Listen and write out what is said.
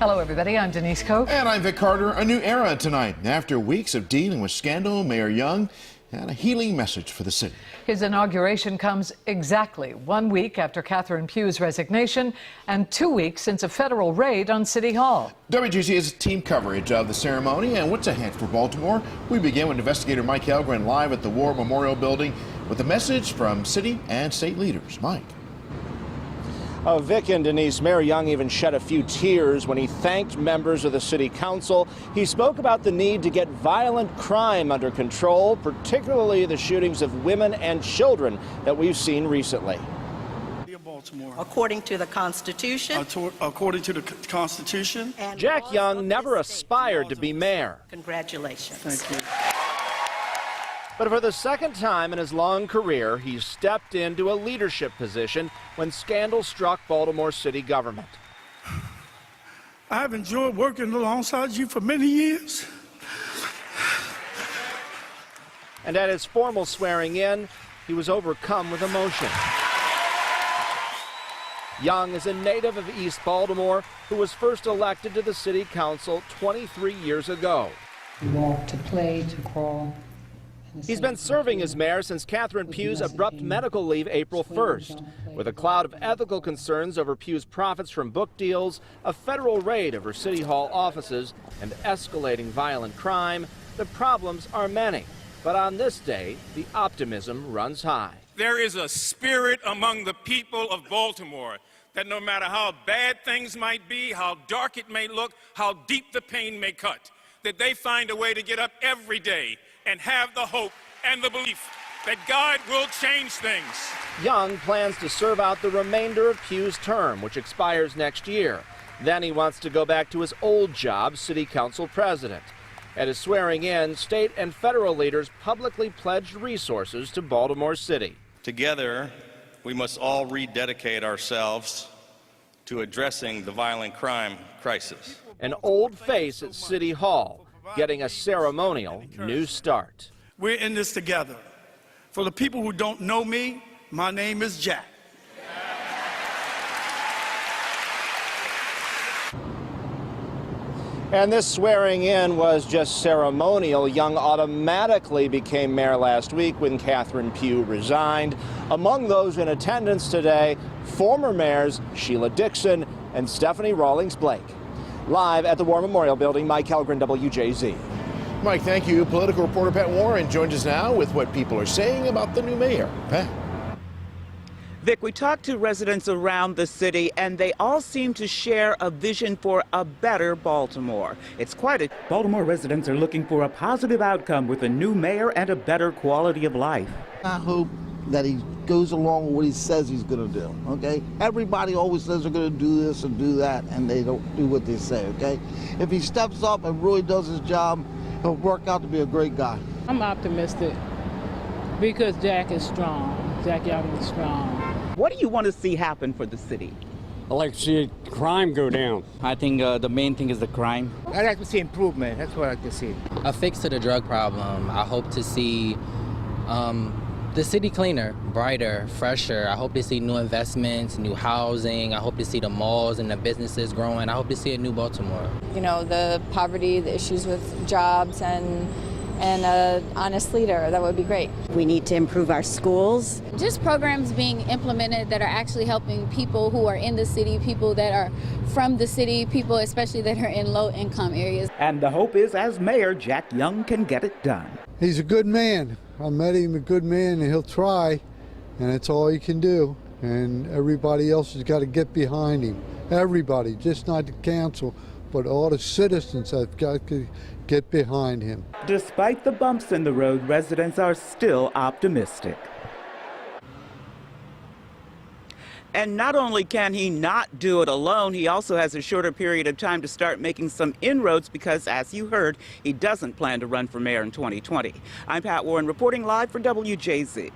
Hello, everybody. I'm Denise Koch. And I'm Vic Carter. A new era tonight. After weeks of dealing with scandal, Mayor Young had a healing message for the city. His inauguration comes exactly 1 week after Catherine Pugh's resignation and 2 weeks since a federal raid on City Hall. WGC has team coverage of the ceremony and what's ahead for Baltimore. We begin with investigator Mike Helgren live at the War Memorial Building with a message from city and state leaders. Mike. Vic and Denise, Mayor Young even shed a few tears when he thanked members of the city council. He spoke about the need to get violent crime under control, particularly the shootings of women and children that we've seen recently. According to the Constitution. According to the Constitution. Jack Young never aspired to be mayor. Congratulations. Thank you. But for the second time in his long career, he stepped into a leadership position when scandal struck Baltimore city government. I've enjoyed working alongside you for many years. And at his formal swearing in, he was overcome with emotion. Young is a native of East Baltimore who was first elected to the city council 23 years ago. To walk, to play, to crawl. He's been serving as mayor since Catherine Pugh's abrupt medical leave April 1st. With a cloud of ethical concerns over Pugh's profits from book deals, a federal raid of her city hall offices, and escalating violent crime, the problems are many. But on this day, the optimism runs high. There is a spirit among the people of Baltimore that no matter how bad things might be, how dark it may look, how deep the pain may cut, that they find a way to get up every day and have the hope and the belief that God will change things. Young plans to serve out the remainder of Pugh's term, which expires next year. Then he wants to go back to his old job, city council president. At his swearing in, state and federal leaders publicly pledged resources to Baltimore City. Together, we must all rededicate ourselves to addressing the violent crime crisis. An old face at City Hall, getting a ceremonial new start. We're in this together. For the people who don't know me, my name is Jack. And this swearing in was just ceremonial. Young automatically became mayor last week when Catherine Pugh resigned. Among those in attendance today, former mayors Sheila Dixon and Stephanie Rawlings Blake. Live at the War Memorial Building, Mike Helgren, WJZ. Mike, thank you. Political reporter Pat Warren joins us now with what people are saying about the new mayor. Pat. Vic, we talked to residents around the city, and they all seem to share a vision for a better Baltimore. It's quite a... Baltimore residents are looking for a positive outcome with a new mayor and a better quality of life. I hope that he goes along with what he says he's going to do, okay? Everybody always says they're going to do this and do that, and they don't do what they say, okay? If he steps up and really does his job, he'll work out to be a great guy. I'm optimistic because Jack is strong. Jack Young is strong. What do you want to see happen for the city? I like to see crime go down. I think the main thing is the crime. I'd like to see improvement. That's what I'd like to see. A fix to the drug problem. I hope to see the city cleaner, brighter, fresher. I hope to see new investments, new housing. I hope to see the malls and the businesses growing. I hope to see a new Baltimore. You know, the poverty, the issues with jobs, and an honest leader. That would be great. We need to improve our schools. Just programs being implemented that are actually helping people who are in the city, people that are from the city, people especially that are in low-income areas. And the hope is, as mayor, Jack Young can get it done. He's a good man. I met him, a good man, and he'll try, and that's all he can do. And everybody else has got to get behind him. Everybody, just not the council, but all the citizens have got to get behind him. Despite the bumps in the road, residents are still optimistic. And not only can he not do it alone, he also has a shorter period of time to start making some inroads because, as you heard, he doesn't plan to run for mayor in 2020. I'm Pat Warren reporting live for WJZ.